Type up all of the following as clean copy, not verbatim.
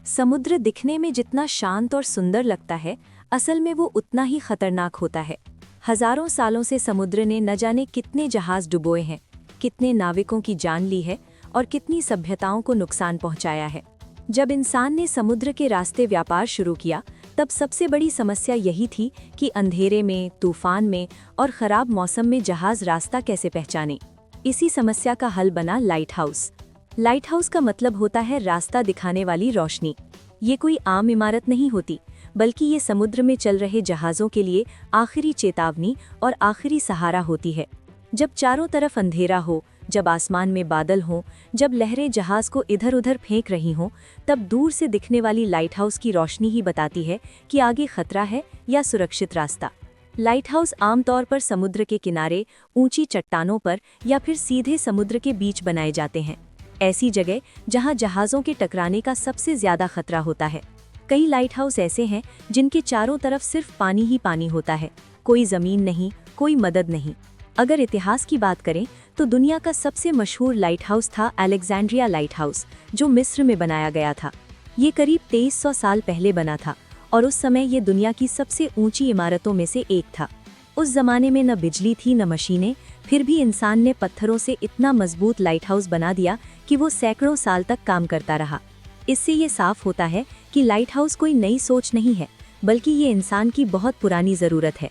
समुद्र दिखने में जितना शांत और सुंदर लगता है, असल में वो उतना ही खतरनाक होता है। हजारों सालों से समुद्र ने न जाने कितने जहाज डुबोए हैं, कितने नाविकों की जान ली है और कितनी सभ्यताओं को नुकसान पहुंचाया है। जब इंसान ने समुद्र के रास्ते व्यापार शुरू किया, तब सबसे बड़ी समस्या यही थी कि अंधेरे में, तूफान में और खराब मौसम में जहाज रास्ता कैसे पहचाने। इसी समस्या का हल बना लाइट हाउस। लाइट हाउस का मतलब होता है रास्ता दिखाने वाली रोशनी। ये कोई आम इमारत नहीं होती, बल्कि ये समुद्र में चल रहे जहाज़ों के लिए आखिरी चेतावनी और आखिरी सहारा होती है। जब चारों तरफ अंधेरा हो, जब आसमान में बादल हों, जब लहरें जहाज़ को इधर उधर फेंक रही हों, तब दूर से दिखने वाली लाइट हाउस की रोशनी ही बताती है कि आगे खतरा है या सुरक्षित रास्ता। लाइट हाउस आमतौर पर समुद्र के किनारे, ऊंची चट्टानों पर या फिर सीधे समुद्र के बीच बनाए जाते हैं, ऐसी जगह जहां जहाज़ों के टकराने का सबसे ज्यादा खतरा होता है। कई लाइट हाउस ऐसे हैं जिनके चारों तरफ सिर्फ पानी ही पानी होता है, कोई ज़मीन नहीं, कोई मदद नहीं। अगर इतिहास की बात करें तो दुनिया का सबसे मशहूर लाइट हाउस था अलेक्जेंड्रिया लाइट हाउस, जो मिस्र में बनाया गया था। ये करीब 2300 साल पहले बना था और उस समय ये दुनिया की सबसे ऊंची इमारतों में से एक था। उस जमाने में न बिजली थी न मशीनें, फिर भी इंसान ने पत्थरों से इतना मजबूत लाइट हाउस बना दिया कि वो सैकड़ों साल तक काम करता रहा। इससे ये साफ होता है कि लाइट हाउस कोई नई सोच नहीं है, बल्कि ये इंसान की बहुत पुरानी ज़रूरत है।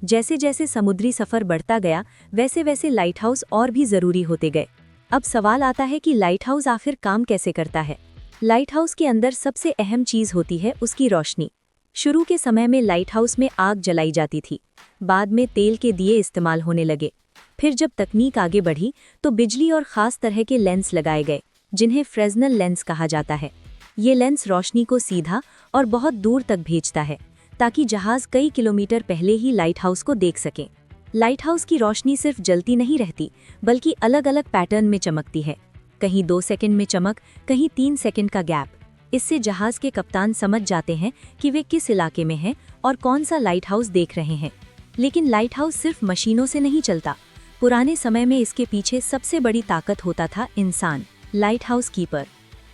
जैसे जैसे समुद्री सफ़र बढ़ता गया, वैसे वैसे लाइट हाउस और भी ज़रूरी होते गए। अब सवाल आता है कि लाइट हाउस आखिर काम कैसे करता है। लाइट हाउस के अंदर सबसे अहम चीज़ होती है उसकी रोशनी। शुरू के समय में लाइट हाउस में आग जलाई जाती थी, बाद में तेल के दिए इस्तेमाल होने लगे। फिर जब तकनीक आगे बढ़ी तो बिजली और ख़ास तरह के लेंस लगाए गए, जिन्हें फ्रेस्नेल लेंस कहा जाता है। ये लेंस रोशनी को सीधा और बहुत दूर तक भेजता है, ताकि जहाज़ कई किलोमीटर पहले ही लाइट हाउस को देख सकें। लाइट हाउस की रोशनी सिर्फ जलती नहीं रहती, बल्कि अलग अलग पैटर्न में चमकती है। कहीं 2 सेकंड में चमक, कहीं 3 सेकंड का गैप। इससे जहाज़ के कप्तान समझ जाते हैं कि वे किस इलाके में हैं और कौन सा लाइट हाउस देख रहे हैं। लेकिन लाइट हाउस सिर्फ मशीनों से नहीं चलता। पुराने समय में इसके पीछे सबसे बड़ी ताकत होता था इंसान, light house keeper.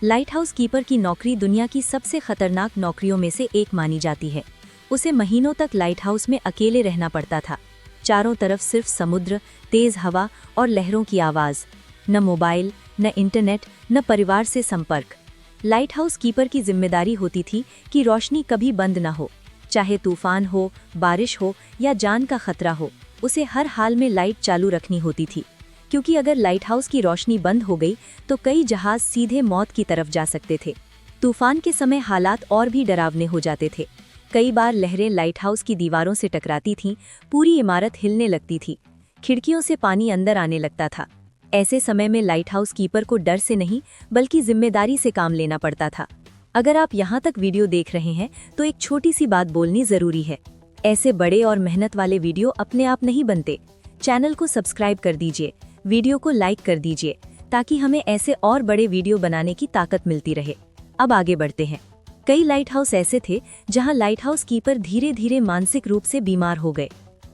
Light house keeper की नौकरी दुनिया की सबसे खतरनाक नौकरियों में से एक मानी जाती है। उसे महीनों तक लाइट हाउस में अकेले रहना पड़ता था। चारों तरफ सिर्फ समुद्र, तेज हवा और लहरों की आवाज़। न मोबाइल, न इंटरनेट, न परिवार से संपर्क। लाइट हाउस कीपर की जिम्मेदारी होती थी कि रोशनी कभी बंद न हो, चाहे तूफान हो, बारिश हो या जान का खतरा हो, उसे हर हाल में लाइट चालू रखनी होती थी। क्योंकि अगर लाइट हाउस की रोशनी बंद हो गई तो कई जहाज सीधे मौत की तरफ जा सकते थे। तूफान के समय हालात और भी डरावने हो जाते थे। कई बार लहरें लाइट हाउस की दीवारों से टकराती थीं, पूरी इमारत हिलने लगती थी, खिड़कियों से पानी अंदर आने लगता था। ऐसे समय में लाइट हाउस कीपर को डर से नहीं, बल्कि जिम्मेदारी से काम लेना पड़ता था। अगर आप यहाँ तक वीडियो देख रहे हैं तो एक छोटी सी बात बोलनी जरूरी है। ऐसे बड़े और मेहनत वाले वीडियो अपने आप नहीं बनते। चैनल को सब्सक्राइब कर दीजिए, वीडियो को लाइक कर दीजिए, ताकि हमें ऐसे और बड़े वीडियो बनाने की ताकत मिलती रहे। अब आगे बढ़ते हैं। कई लाइट हाउस ऐसे थे जहां लाइट हाउस कीपर धीरे धीरे मानसिक रूप से बीमार हो गए।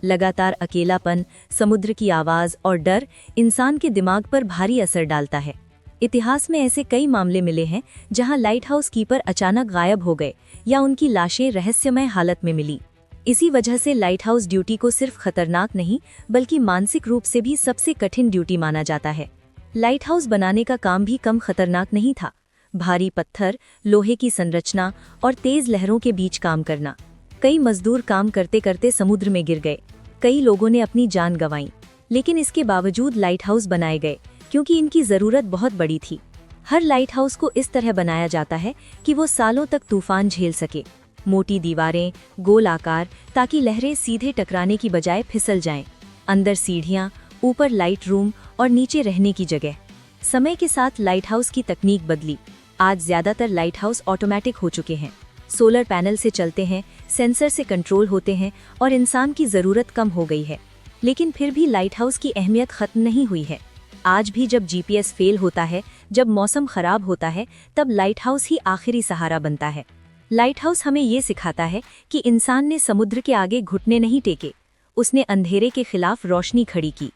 लगातार अकेलापन, समुद्र की आवाज़ और डर इंसान के दिमाग पर भारी असर डालता है। इतिहास में ऐसे कई मामले मिले हैं जहां लाइट हाउस कीपर अचानक गायब हो गए या उनकी लाशें रहस्यमय हालत में मिली। इसी वजह से लाइट हाउस ड्यूटी को सिर्फ खतरनाक नहीं, बल्कि मानसिक रूप से भी सबसे कठिन ड्यूटी माना जाता है। लाइट हाउस बनाने का काम भी कम खतरनाक नहीं था। भारी पत्थर, लोहे की संरचना और तेज लहरों के बीच काम करना। कई मजदूर काम करते करते समुद्र में गिर गए, कई लोगों ने अपनी जान गंवाई। लेकिन इसके बावजूद लाइट हाउस बनाए गए, क्योंकि इनकी ज़रूरत बहुत बड़ी थी। हर लाइट हाउस को इस तरह बनाया जाता है कि वो सालों तक तूफान झेल सके। मोटी दीवारें, गोल आकार, ताकि लहरें सीधे टकराने की बजाय फिसल जाएं। अंदर सीढ़ियां, ऊपर लाइट रूम और नीचे रहने की जगह। समय के साथ लाइट हाउस की तकनीक बदली। आज ज़्यादातर लाइट हाउस ऑटोमेटिक हो चुके हैं। सोलर पैनल से चलते हैं, सेंसर से कंट्रोल होते हैं और इंसान की ज़रूरत कम हो गई है। लेकिन फिर भी लाइट हाउस की अहमियत ख़त्म नहीं हुई है। आज भी जब जीपीएस फेल होता है, जब मौसम खराब होता है, तब लाइट हाउस ही आखिरी सहारा बनता है। लाइट हाउस हमें ये सिखाता है कि इंसान ने समुद्र के आगे घुटने नहीं टेके, उसने अंधेरे के खिलाफ रोशनी खड़ी की।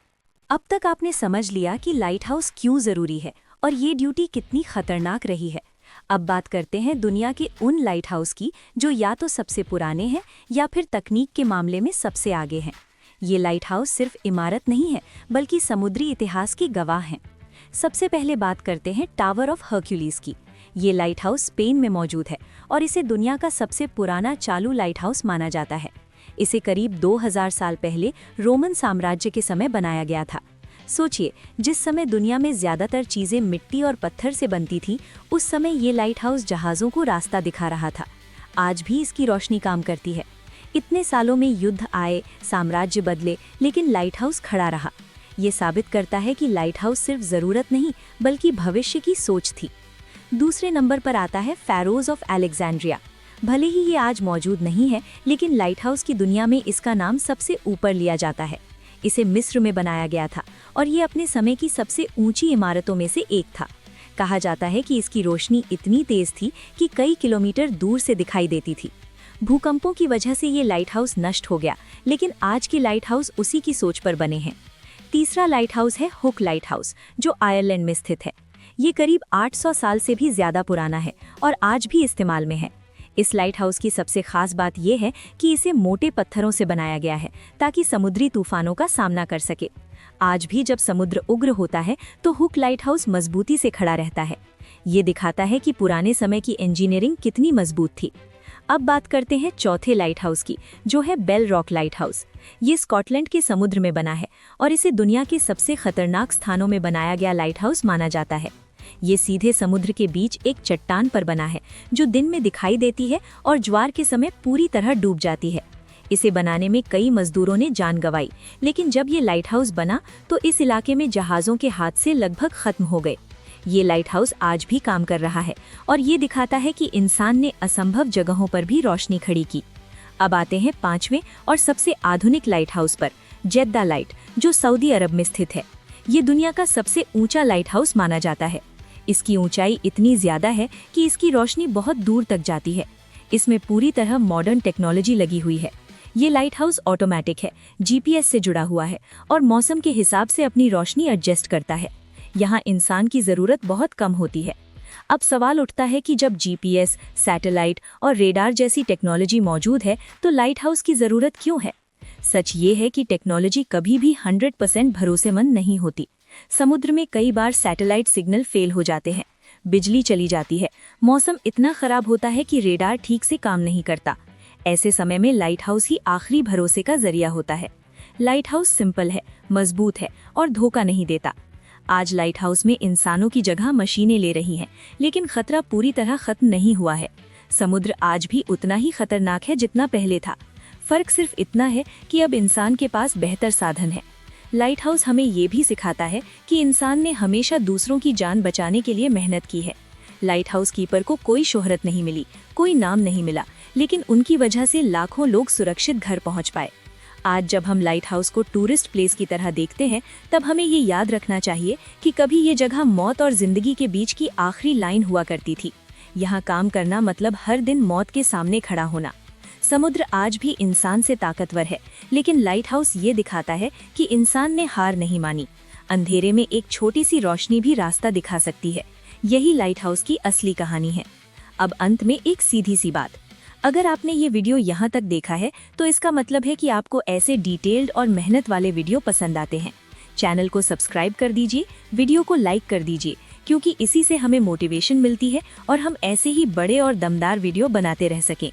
अब तक आपने समझ लिया कि लाइट हाउस क्यों ज़रूरी है और ये ड्यूटी कितनी खतरनाक रही है। अब बात करते हैं दुनिया के उन लाइट हाउस की जो या तो सबसे पुराने हैं या फिर तकनीक के मामले में सबसे आगे हैं। ये लाइट हाउस सिर्फ इमारत नहीं है बल्कि समुद्री इतिहास के गवाह हैं। सबसे पहले बात करते हैं टावर ऑफ हर्क्यूलिस की। ये लाइट हाउस स्पेन में मौजूद है और इसे दुनिया का सबसे पुराना चालू लाइट हाउस माना जाता है। इसे करीब 2000 साल पहले रोमन साम्राज्य के समय बनाया गया था। सोचिए, जिस समय दुनिया में ज्यादातर चीजें मिट्टी और पत्थर से बनती थीं, उस समय ये लाइट हाउस जहाज़ों को रास्ता दिखा रहा था। आज भी इसकी रोशनी काम करती है। इतने सालों में युद्ध आए, साम्राज्य बदले, लेकिन लाइट हाउस खड़ा रहा। ये साबित करता है कि लाइट हाउस सिर्फ ज़रूरत नहीं बल्कि भविष्य की सोच थी। दूसरे नंबर पर आता है फ़ैरोज़ ऑफ अलेक्जेंड्रिया। भले ही ये आज मौजूद नहीं है, लेकिन लाइट हाउस की दुनिया में इसका नाम सबसे ऊपर लिया जाता है। इसे मिस्र में बनाया गया था और ये अपने समय की सबसे ऊंची इमारतों में से एक था। कहा जाता है कि इसकी रोशनी इतनी तेज थी कि कई किलोमीटर दूर से दिखाई देती थी। भूकंपों की वजह से ये लाइट हाउस नष्ट हो गया, लेकिन आज के लाइट हाउस उसी की सोच पर बने हैं। तीसरा लाइट हाउस है हुक लाइट हाउस, जो आयरलैंड में स्थित है। ये करीब 800 साल से भी ज़्यादा पुराना है और आज भी इस्तेमाल में है। इस लाइट हाउस की सबसे खास बात यह है कि इसे मोटे पत्थरों से बनाया गया है ताकि समुद्री तूफानों का सामना कर सके। आज भी जब समुद्र उग्र होता है तो हुक लाइट हाउस मजबूती से खड़ा रहता है। ये दिखाता है कि पुराने समय की इंजीनियरिंग कितनी मजबूत थी। अब बात करते हैं चौथे लाइट हाउस की, जो है बेल रॉक लाइट हाउस। ये स्कॉटलैंड के समुद्र में बना है और इसे दुनिया के सबसे खतरनाक स्थानों में बनाया गया लाइट हाउस माना जाता है। ये सीधे समुद्र के बीच एक चट्टान पर बना है, जो दिन में दिखाई देती है और ज्वार के समय पूरी तरह डूब जाती है। इसे बनाने में कई मजदूरों ने जान गंवाई, लेकिन जब ये लाइट हाउस बना तो इस इलाके में जहाज़ों के हाथ से लगभग खत्म हो गए। ये लाइट हाउस आज भी काम कर रहा है और ये दिखाता है कि इंसान ने असंभव जगहों पर भी रोशनी खड़ी की। अब आते हैं पांचवें और सबसे आधुनिक लाइट हाउस पर, जेद्दा लाइट, जो सऊदी अरब में स्थित है। ये दुनिया का सबसे ऊंचा लाइट हाउस माना जाता है। इसकी ऊंचाई इतनी ज्यादा है कि इसकी रोशनी बहुत दूर तक जाती है। इसमें पूरी तरह मॉडर्न टेक्नोलॉजी लगी हुई है। ये लाइट हाउस ऑटोमेटिक है, जीपीएस से जुड़ा हुआ है और मौसम के हिसाब से अपनी रोशनी एडजस्ट करता है। यहाँ इंसान की ज़रूरत बहुत कम होती है। अब सवाल उठता है कि जब जीपीएस, सैटेलाइट और रेडार जैसी टेक्नोलॉजी मौजूद है तो लाइट हाउस की ज़रूरत क्यों है? सच ये है कि टेक्नोलॉजी कभी भी 100% भरोसेमंद नहीं होती। समुद्र में कई बार सैटेलाइट सिग्नल फेल हो जाते हैं, बिजली चली जाती है, मौसम इतना खराब होता है कि रेडार ठीक से काम नहीं करता। ऐसे समय में लाइट हाउस ही आखिरी भरोसे का जरिया होता है। लाइट हाउस सिंपल है, मजबूत है और धोखा नहीं देता। आज लाइट हाउस में इंसानों की जगह मशीनें ले रही हैं, लेकिन खतरा पूरी तरह खत्म नहीं हुआ है। समुद्र आज भी उतना ही खतरनाक है जितना पहले था। फर्क सिर्फ इतना है कि अब इंसान के पास बेहतर साधन है। लाइट हाउस हमें ये भी सिखाता है कि इंसान ने हमेशा दूसरों की जान बचाने के लिए मेहनत की है। लाइट हाउस कीपर को कोई शोहरत नहीं मिली, कोई नाम नहीं मिला, लेकिन उनकी वजह से लाखों लोग सुरक्षित घर पहुंच पाए। आज जब हम लाइट हाउस को टूरिस्ट प्लेस की तरह देखते हैं, तब हमें ये याद रखना चाहिए कि कभी ये जगह मौत और जिंदगी के बीच की आखिरी लाइन हुआ करती थी। यहाँ काम करना मतलब हर दिन मौत के सामने खड़ा होना। समुद्र आज भी इंसान से ताकतवर है, लेकिन लाइट हाउस ये दिखाता है कि इंसान ने हार नहीं मानी। अंधेरे में एक छोटी सी रोशनी भी रास्ता दिखा सकती है। यही लाइट हाउस की असली कहानी है। अब अंत में एक सीधी सी बात, अगर आपने ये वीडियो यहाँ तक देखा है तो इसका मतलब है कि आपको ऐसे डिटेल्ड और मेहनत वाले वीडियो पसंद आते हैं। चैनल को सब्सक्राइब कर दीजिए, वीडियो को लाइक कर दीजिए, क्योंकि इसी से हमें मोटिवेशन मिलती है और हम ऐसे ही बड़े और दमदार वीडियो बनाते रह सकें।